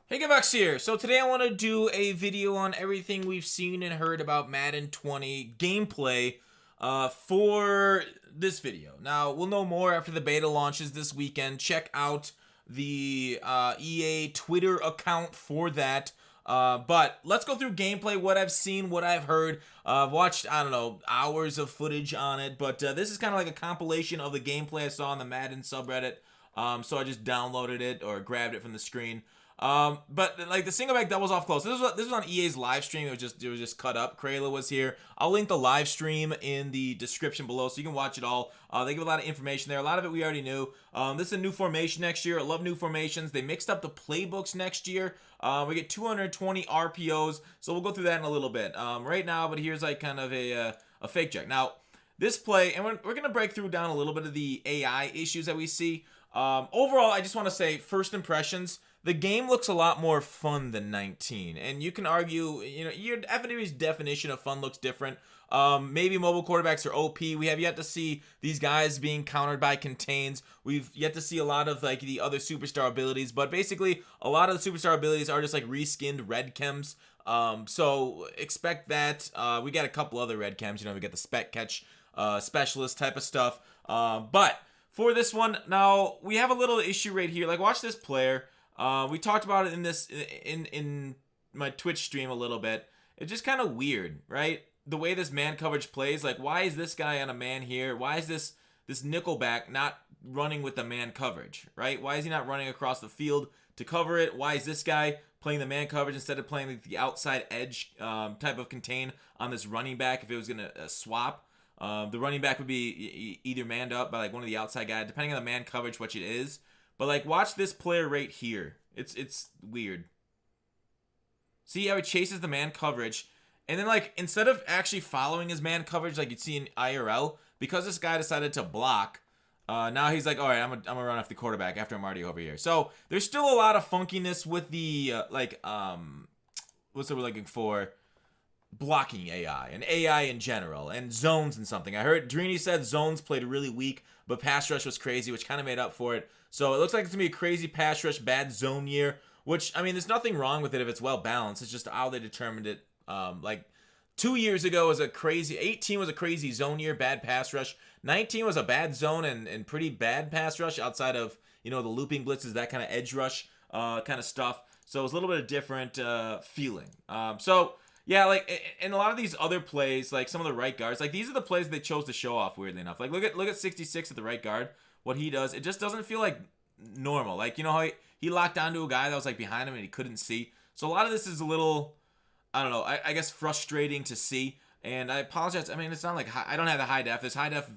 Hey Gavax here. So today I want to do a video on everything we've seen and heard about Madden 20 gameplay for this video. Now, we'll know more after the beta launches this weekend. Check out the EA Twitter account for that. But let's go through gameplay, what I've seen, what I've heard. I've watched, I don't know, hours of footage on it. But this is kind of like a compilation of the gameplay I saw on the Madden subreddit. So I just downloaded it or grabbed it from the screen. But like the single back doubles off close. This was on EA's live stream. It was just cut up. Krayla was here. I'll link the live stream in the description below so you can watch it all. They give a lot of information there. A lot of it we already knew. This is a new formation next year. I love new formations. They mixed up the playbooks next year. We get 220 RPOs, so we'll go through that in a little bit. Right now, but here's like kind of a fake check. Now, this play, and we're gonna break through down a little bit of the AI issues that we see. Overall, I just want to say first impressions. The game looks a lot more fun than 19, and you can argue, your FNB's definition of fun looks different. Maybe mobile quarterbacks are OP. We have yet to see these guys being countered by contains. We've yet to see a lot of like the other superstar abilities, but basically a lot of the superstar abilities are just like reskinned red chems. So expect that. We got a couple other red chems. We got the spec catch specialist type of stuff. But for this one, now we have a little issue right here. Like, watch this player. We talked about it in my Twitch stream a little bit. It's just kind of weird, right? The way this man coverage plays. Like, why is this guy on a man here? Why is this nickelback not running with the man coverage, right? Why is he not running across the field to cover it? Why is this guy playing the man coverage instead of playing the outside edge type of contain on this running back if it was going to swap? The running back would be either manned up by like one of the outside guys, depending on the man coverage, which it is. But like, watch this player right here. It's weird. See how he chases the man coverage, and then like instead of actually following his man coverage like you'd see in IRL, because this guy decided to block, now he's like, all right, I'm gonna run off the quarterback after I'm already over here. So there's still a lot of funkiness with the what's it we're looking for? Blocking AI and AI in general and zones and something. I heard Drini said zones played really weak, but pass rush was crazy, which kind of made up for it. So it looks like it's gonna be a crazy pass rush, bad zone year. Which, I mean, there's nothing wrong with it if it's well balanced. It's just how they determined it. Like 2 years ago was a crazy. 18 was a crazy zone year, bad pass rush. 19 was a bad zone and pretty bad pass rush outside of the looping blitzes, that kind of edge rush kind of stuff. So it was a little bit of different feeling. So. Yeah, like in a lot of these other plays, like some of the right guards, like these are the plays they chose to show off. Weirdly enough, like look at 66 at the right guard, what he does. It just doesn't feel like normal. Like how he locked onto a guy that was like behind him and he couldn't see. So a lot of this is a little, I don't know, I guess frustrating to see. And I apologize. I mean, it's not like I don't have the high def. There's high def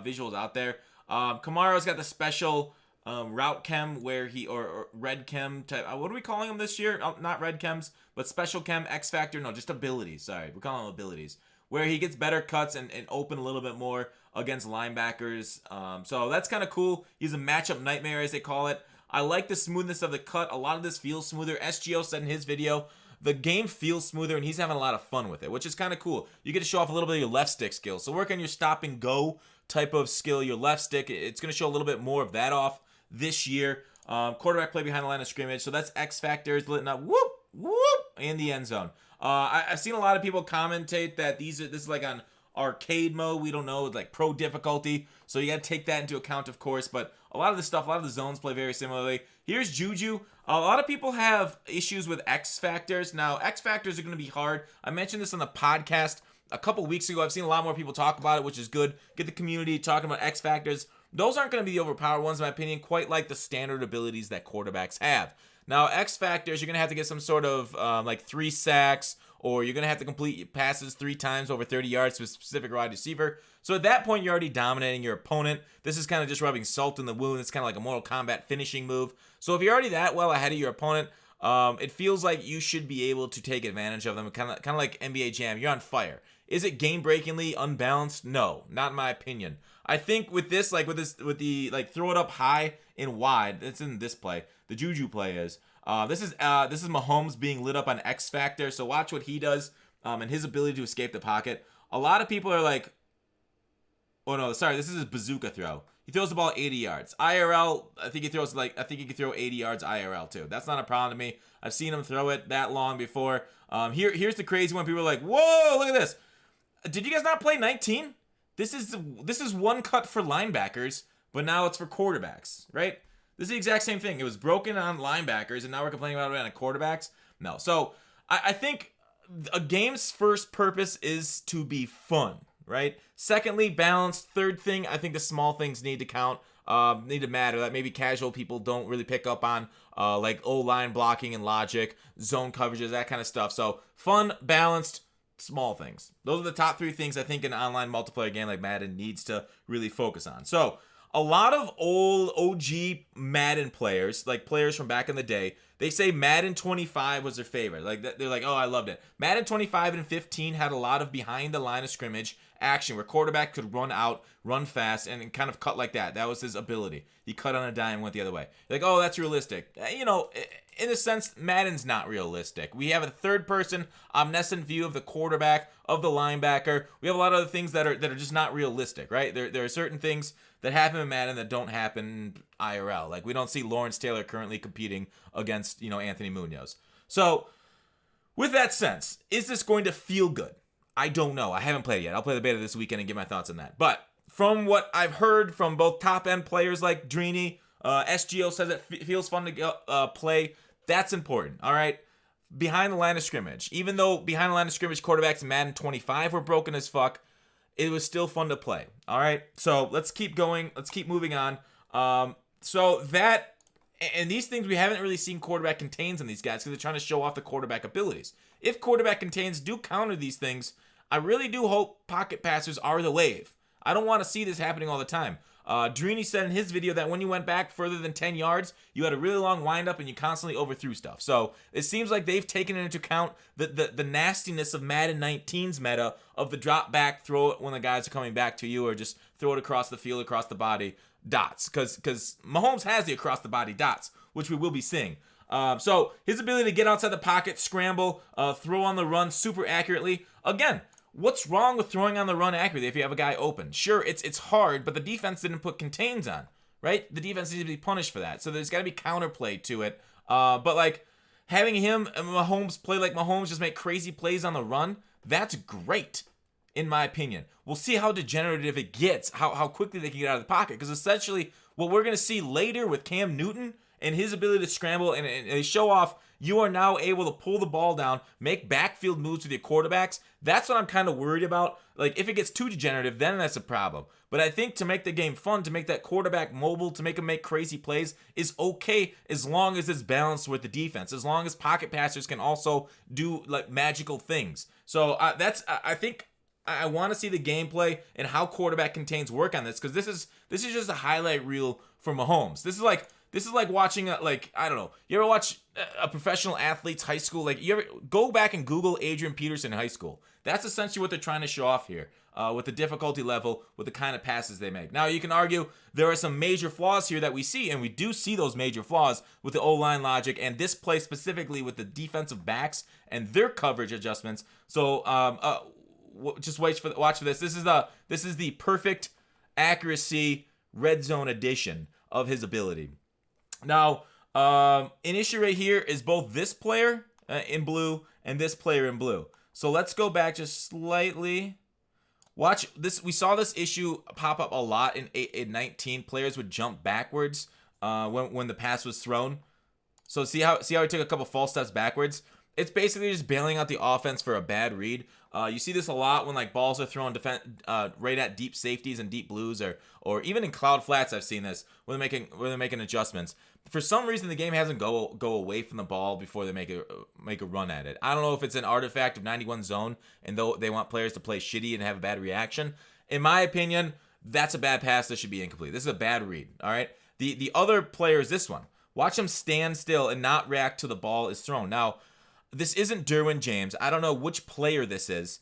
visuals out there. Kamaro's got the special route chem where or red chem type. What are we calling them this year? Oh, not red chems, but special chem, X factor. No, just abilities. Sorry, we're calling them abilities. Where he gets better cuts and open a little bit more against linebackers. So that's kind of cool. He's a matchup nightmare, as they call it. I like the smoothness of the cut. A lot of this feels smoother. SGO said in his video, the game feels smoother, and he's having a lot of fun with it, which is kind of cool. You get to show off a little bit of your left stick skill. So work on your stop and go type of skill. Your left stick, it's going to show a little bit more of that off this year. Quarterback play behind the line of scrimmage. So that's X factors lit up. Whoop, whoop, in the end zone. I've seen a lot of people commentate that this is like on arcade mode. We don't know, like pro difficulty. So you got to take that into account, of course. But a lot of the stuff, a lot of the zones play very similarly. Here's Juju. A lot of people have issues with X factors. Now, X factors are going to be hard. I mentioned this on the podcast a couple weeks ago. I've seen a lot more people talk about it, which is good. Get the community talking about X factors. Those aren't going to be the overpowered ones, in my opinion, quite like the standard abilities that quarterbacks have. Now, X factors, you're going to have to get some sort of like 3 sacks, or you're going to have to complete passes 3 times over 30 yards to a specific wide receiver. So at that point, you're already dominating your opponent. This is kind of just rubbing salt in the wound. It's kind of like a Mortal Kombat finishing move. So if you're already that well ahead of your opponent, it feels like you should be able to take advantage of them. Kind of like NBA Jam. You're on fire. Is it game-breakingly unbalanced? No, not in my opinion. I think with this, with the throw it up high and wide. It's in this play. The Juju play is. This is Mahomes being lit up on X Factor. So watch what he does and his ability to escape the pocket. A lot of people are like, oh no, sorry, this is his bazooka throw. He throws the ball 80 yards. IRL, I think he can throw 80 yards IRL too. That's not a problem to me. I've seen him throw it that long before. Here's the crazy one. People are like, whoa, look at this. Did you guys not play 19? This is one cut for linebackers, but now it's for quarterbacks, right? This is the exact same thing. It was broken on linebackers, and now we're complaining about it on quarterbacks. No. So I think a game's first purpose is to be fun, right? Secondly, balanced. Third thing, I think the small things need to count, need to matter, that maybe casual people don't really pick up on, like O-line blocking and logic, zone coverages, that kind of stuff. So fun, balanced, small things. Those are the top 3 things I think an online multiplayer game like Madden needs to really focus on. So a lot of old OG Madden players, like players from back in the day, they say Madden 25 was their favorite. Like they're like, oh, I loved it. Madden 25 and 15 had a lot of behind the line of scrimmage action where quarterback could run out, run fast, and kind of cut like that. That was his ability. He cut on a dime and went the other way. Like, oh, that's realistic. You know, in a sense, Madden's not realistic. We have a third-person, omniscient view of the quarterback, of the linebacker. We have a lot of other things that are just not realistic, right? There are certain things that happen in Madden that don't happen IRL. Like, we don't see Lawrence Taylor currently competing against, you know, Anthony Munoz. So, with that sense, is this going to feel good? I don't know. I haven't played it yet. I'll play the beta this weekend and get my thoughts on that. But from what I've heard from both top-end players like Dreeny, SGO says it feels fun to play. That's important, all right? Behind the line of scrimmage. Even though behind the line of scrimmage quarterbacks in Madden 25 were broken as fuck, it was still fun to play, all right? So let's keep going. Let's keep moving on. So that... And these things we haven't really seen quarterback contains on these guys because they're trying to show off the quarterback abilities. If quarterback contains do counter these things, I really do hope pocket passers are the wave. I don't want to see this happening all the time. Dreeny said in his video that when you went back further than 10 yards, you had a really long windup and you constantly overthrew stuff. So it seems like they've taken into account the nastiness of Madden 19's meta of the drop back, throw it when the guys are coming back to you, or just throw it across the field, across the body. Dots, because Mahomes has the across the body dots, which we will be seeing. So his ability to get outside the pocket, scramble, throw on the run super accurately. Again, what's wrong with throwing on the run accurately if you have a guy open? Sure, it's hard, but the defense didn't put contains on, right? The defense needs to be punished for that. So there's got to be counterplay to it. But like having him and Mahomes play like Mahomes, just make crazy plays on the run, that's great. In my opinion. We'll see how degenerative it gets, how quickly they can get out of the pocket, because essentially what we're going to see later with Cam Newton and his ability to scramble and they show off, you are now able to pull the ball down, make backfield moves with your quarterbacks. That's what I'm kind of worried about. Like, if it gets too degenerative, then that's a problem. But I think to make the game fun, to make that quarterback mobile, to make him make crazy plays is okay as long as it's balanced with the defense, as long as pocket passers can also do like magical things. So I think I want to see the gameplay and how quarterback contains work on this, because this is just a highlight reel for Mahomes. This is like watching I don't know. You ever watch a professional athlete's high school? Like, you ever go back and Google Adrian Peterson in high school? That's essentially what they're trying to show off here, with the difficulty level, with the kind of passes they make. Now, you can argue there are some major flaws here that we see, and we do see those major flaws with the O-line logic and this play specifically with the defensive backs and their coverage adjustments. So, just watch for this. This is the perfect accuracy red zone edition of his ability. Now, an issue right here is both this player in blue and this player in blue. So let's go back just slightly. Watch this. We saw this issue pop up a lot in 19. Players would jump backwards when the pass was thrown. So see how he took a couple false steps backwards? It's basically just bailing out the offense for a bad read. You see this a lot when like balls are thrown right at deep safeties and deep blues, or even in cloud flats. I've seen this when they're making adjustments. For some reason, the game hasn't go away from the ball before they make a run at it. I don't know if it's an artifact of 91 zone and though they want players to play shitty and have a bad reaction. In my opinion, that's a bad pass that should be incomplete. This is a bad read. All right. The other player is this one. Watch him stand still and not react till the ball is thrown. Now, this isn't Derwin James. I don't know which player this is,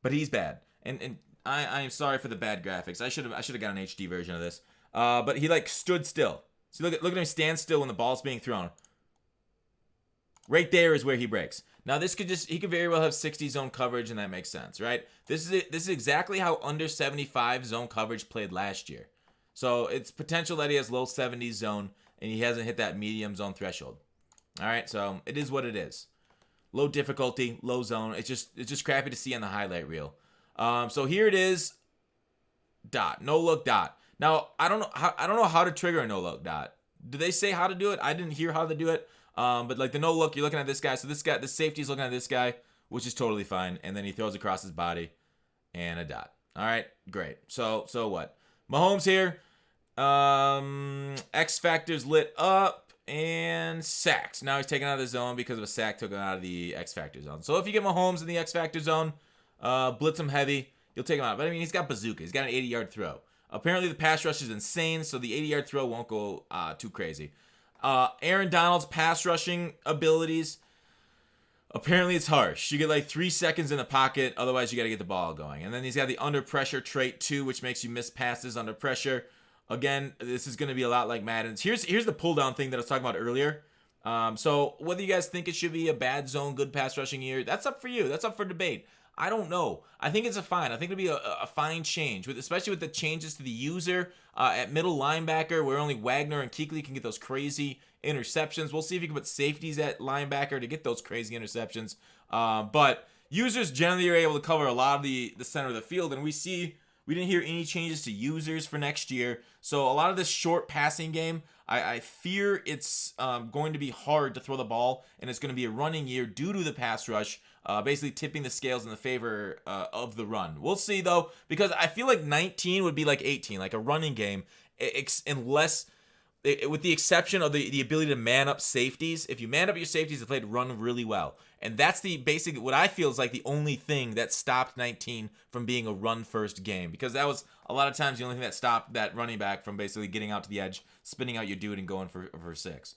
but he's bad. And I am sorry for the bad graphics. I should have got an HD version of this. But he like stood still. So look at him stand still when the ball's being thrown. Right there is where he breaks. Now he could very well have 60 zone coverage, and that makes sense, right? This is exactly how under 75 zone coverage played last year. So it's potential that he has low 70s zone, and he hasn't hit that medium zone threshold. All right, so it is what it is. Low difficulty, low zone. It's just crappy to see on the highlight reel. So here it is. Dot, no look dot. Now I don't know how to trigger a no look dot. Do they say how to do it? I didn't hear how to do it. But like the no look, you're looking at this guy. So the safety is looking at this guy, which is totally fine. And then he throws across his body and a dot. All right, great. So what? Mahomes here. X factor's lit up and sacks. Now he's taken out of the zone because of a sack took him out of the X factor zone. So if you get Mahomes in the X factor zone, blitz him heavy, you'll take him out. But I mean, he's got bazooka. He's got an 80-yard throw. Apparently the pass rush is insane, so the 80-yard throw won't go too crazy. Aaron Donald's pass rushing abilities, apparently it's harsh. You get like 3 seconds in the pocket, otherwise you got to get the ball going. And then he's got the under pressure trait too, which makes you miss passes under pressure. Again, this is going to be a lot like Madden's. Here's the pull down thing that I was talking about earlier. So whether you guys think it should be a bad zone, good pass rushing year, that's up for you. That's up for debate. I don't know. I think it's a fine. I think it'll be a fine change, especially with the changes to the user at middle linebacker, where only Wagner and Kuechly can get those crazy interceptions. We'll see if you can put safeties at linebacker to get those crazy interceptions. But users generally are able to cover a lot of the center of the field, and we didn't hear any changes to users for next year. So a lot of this short passing game, I fear it's going to be hard to throw the ball, and it's going to be a running year due to the pass rush, basically tipping the scales in the favor of the run. We'll see, though, because I feel like 19 would be like 18, like a running game, unless, with the exception of the ability to man up safeties. If you man up your safeties, they played run really well. And that's the basic, what I feel is like the only thing that stopped 19 from being a run-first game. Because that was, a lot of times, the only thing that stopped that running back from basically getting out to the edge, spinning out your dude, and going for 6.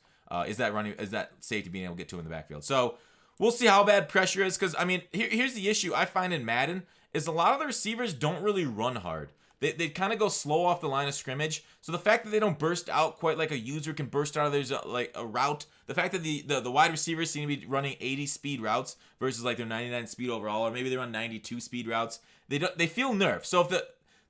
Is that safety being able to get to in the backfield. So, we'll see how bad pressure is. Because, I mean, here's the issue I find in Madden, is a lot of the receivers don't really run hard. They kind of go slow off the line of scrimmage. So the fact that they don't burst out quite like a user can burst out of their like a route. The fact that the wide receivers seem to be running 80 speed routes versus like their 99 speed overall, or maybe they run 92 speed routes. They feel nerfed. So if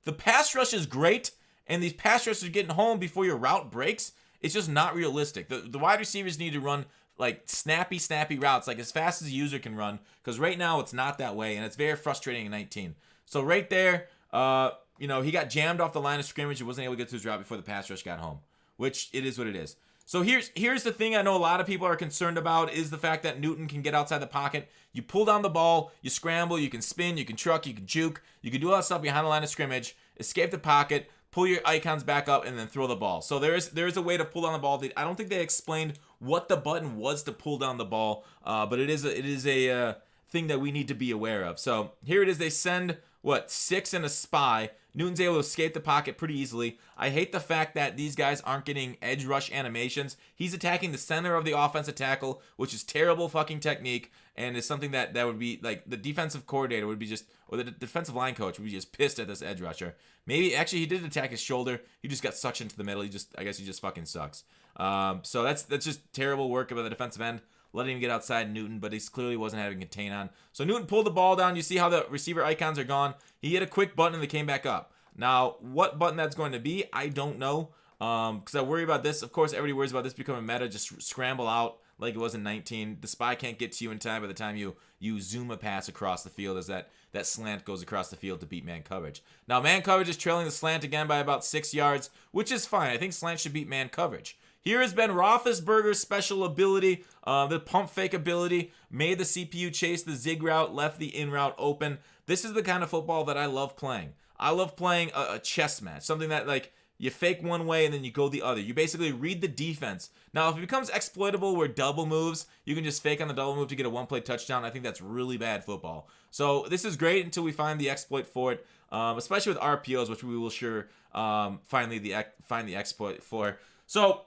the pass rush is great and these pass rushers are getting home before your route breaks, it's just not realistic. The wide receivers need to run like snappy routes, like as fast as a user can run, because right now it's not that way, and it's very frustrating in 19. So right there, he got jammed off the line of scrimmage and wasn't able to get to his route before the pass rush got home, which it is what it is. So here's the thing I know a lot of people are concerned about is the fact that Newton can get outside the pocket. You pull down the ball, you scramble, you can spin, you can truck, you can juke, you can do all that stuff behind the line of scrimmage, escape the pocket, pull your icons back up, and then throw the ball. So there is a way to pull down the ball. I don't think they explained what the button was to pull down the ball, but it is a thing that we need to be aware of. So here it is. They send 6 and a spy. Newton's able to escape the pocket pretty easily. I hate the fact that these guys aren't getting edge rush animations. He's attacking the center of the offensive tackle, which is terrible fucking technique, and is something that would be like the defensive coordinator would be just, or the defensive line coach would be just pissed at this edge rusher. Maybe actually he did attack his shoulder. He just got sucked into the middle. I guess he just fucking sucks. So that's just terrible work by the defensive end, letting him get outside Newton, but he clearly wasn't having contain on. So Newton pulled the ball down. You see how the receiver icons are gone. He hit a quick button and they came back up. Now, what button that's going to be, I don't know, because I worry about this. Of course, everybody worries about this becoming meta. Just scramble out like it was in 19. The spy can't get to you in time by the time you zoom a pass across the field as that slant goes across the field to beat man coverage. Now, man coverage is trailing the slant again by about 6 yards, which is fine. I think slant should beat man coverage. Here has been Roethlisberger's special ability, the pump fake ability, made the CPU chase the zig route, left the in route open. This is the kind of football that I love playing. I love playing a chess match, something that like you fake one way and then you go the other. You basically read the defense. Now, if it becomes exploitable where double moves, you can just fake on the double move to get a one-play touchdown. I think that's really bad football. So this is great until we find the exploit for it, especially with RPOs, which we will sure find the exploit for. So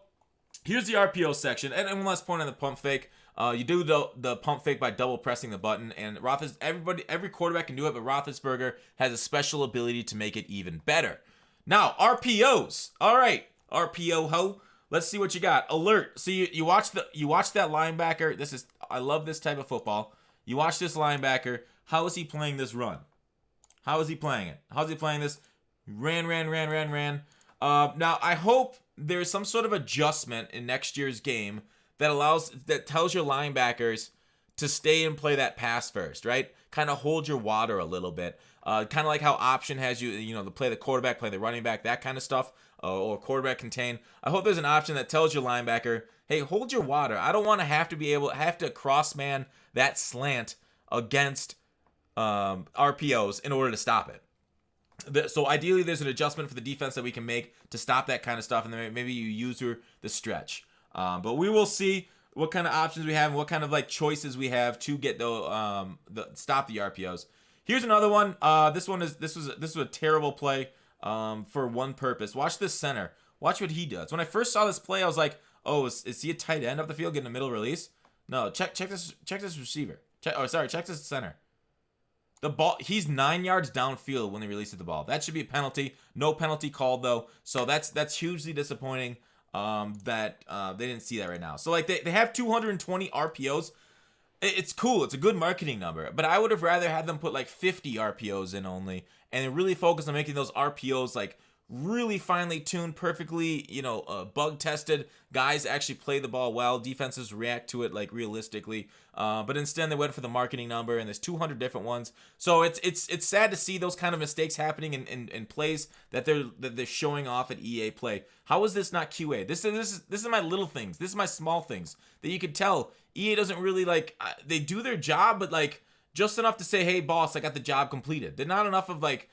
here's the RPO section, and one last point on the pump fake. You do the pump fake by double pressing the button, and every quarterback can do it, but Roethlisberger has a special ability to make it even better. Now, RPOs. All right, RPO ho. Let's see what you got. Alert. So you watch that linebacker. This is I love this type of football. You watch this linebacker. How is he playing this run? How is he playing it? How's he playing this? Ran. Now, I hope there's some sort of adjustment in next year's game that tells your linebackers to stay and play that pass first, right? Kind of hold your water a little bit. Kind of like how option has you to play the quarterback, play the running back, that kind of stuff, or quarterback contain. I hope there's an option that tells your linebacker, hey, hold your water. I don't want to have to cross man that slant against RPOs in order to stop it. So ideally, there's an adjustment for the defense that we can make to stop that kind of stuff, and then maybe you use the stretch. But we will see what kind of options we have and what kind of like choices we have to get stop the RPOs. Here's another one. This was a terrible play for one purpose. Watch this center. Watch what he does. When I first saw this play, I was like, oh, is he a tight end up the field getting a middle release? No, check this receiver. Check this center. The ball, he's 9 yards downfield when they released the ball. That should be a penalty. No penalty called though. So that's hugely disappointing that they didn't see that right now. So like they have 220 RPOs. It's cool. It's a good marketing number. But I would have rather had them put like 50 RPOs in only and really focus on making those RPOs like really finely tuned, perfectly, bug tested. Guys actually play the ball well. Defenses react to it like realistically. But instead they went for the marketing number, and there's 200 different ones. So it's sad to see those kind of mistakes happening in plays that they're showing off at EA Play. How is this not QA? This is my little things. This is my small things that you could tell EA doesn't really they do their job, but like just enough to say, hey boss, I got the job completed. They're not enough of like,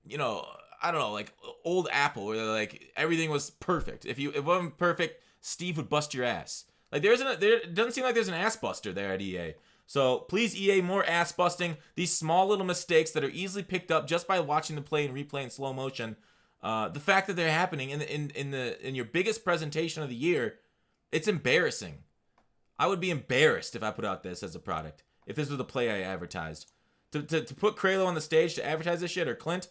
I don't know, like old Apple where like everything was perfect. If it wasn't perfect, Steve would bust your ass. Like there doesn't seem like there's an ass buster there at EA. So please EA, more ass busting. These small little mistakes that are easily picked up just by watching the play and replay in slow motion. The fact that they're happening in your biggest presentation of the year, it's embarrassing. I would be embarrassed if I put out this as a product. If this was the play I advertised. To put Kralo on the stage to advertise this shit, or Clint,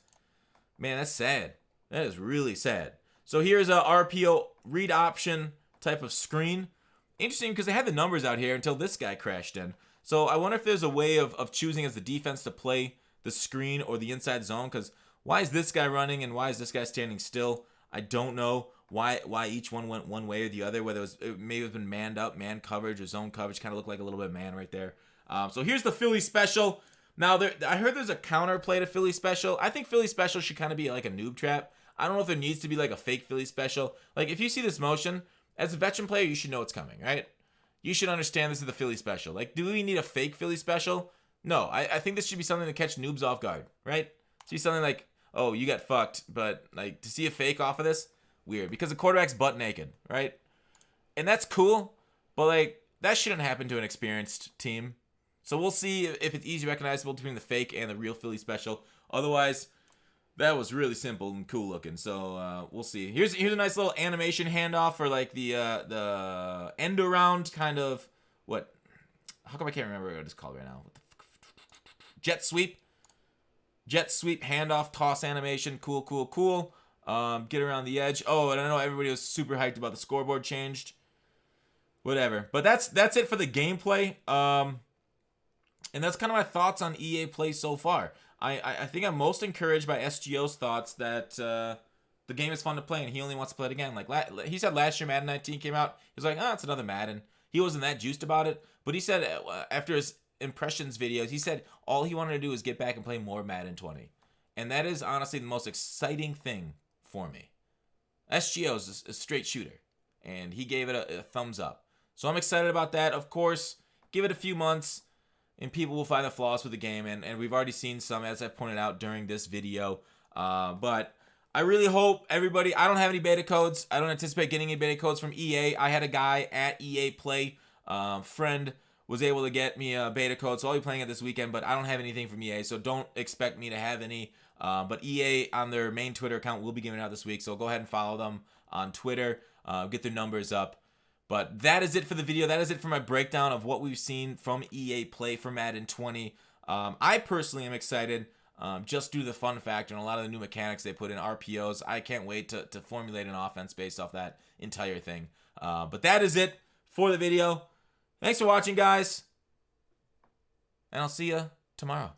man, that's sad. That is really sad. So here's a RPO read option type of screen. Interesting because they had the numbers out here until this guy crashed in. So I wonder if there's a way of choosing as the defense to play the screen or the inside zone, because why is this guy running and why is this guy standing still? I don't know why each one went one way or the other, whether it may have been manned up, man coverage, or zone coverage. Kind of looked like a little bit of man right there. So here's the Philly special. Now, I heard there's a counter play to Philly special. I think Philly special should kind of be like a noob trap. I don't know if there needs to be like a fake Philly special. Like, if you see this motion, as a veteran player, you should know it's coming, right? You should understand this is the Philly special. Like, do we need a fake Philly special? No, I think this should be something to catch noobs off guard, right? See something like, oh, you got fucked, but like to see a fake off of this, weird, because the quarterback's butt naked, right? And that's cool, but like that shouldn't happen to an experienced team. So we'll see if it's easy recognizable between the fake and the real Philly special. Otherwise, that was really simple and cool looking. So we'll see. Here's a nice little animation handoff for like the end around kind of what? How come I can't remember what it's called right now? What the jet sweep handoff toss animation. Cool. Get around the edge. Oh, and I know everybody was super hyped about the scoreboard changed. Whatever. But that's it for the gameplay. And that's kind of my thoughts on EA Play so far. I think I'm most encouraged by SGO's thoughts that the game is fun to play and he only wants to play it again. Like he said last year Madden 19 came out, he was like, it's another Madden. He wasn't that juiced about it, but he said after his impressions videos, he said all he wanted to do was get back and play more Madden 20. And that is honestly the most exciting thing for me. SGO is a straight shooter, and he gave it a thumbs up. So I'm excited about that. Of course, give it a few months, and people will find the flaws with the game, and we've already seen some, as I've pointed out during this video. But I really hope everybody, I don't have any beta codes. I don't anticipate getting any beta codes from EA. I had a guy at EA Play, friend, was able to get me a beta code, so I'll be playing it this weekend, but I don't have anything from EA, so don't expect me to have any. But EA on their main Twitter account will be giving it out this week, so go ahead and follow them on Twitter, get their numbers up. But that is it for the video. That is it for my breakdown of what we've seen from EA Play for Madden 20. I personally am excited just due to the fun factor and a lot of the new mechanics they put in, RPOs. I can't wait to formulate an offense based off that entire thing. But that is it for the video. Thanks for watching, guys. and I'll see you tomorrow.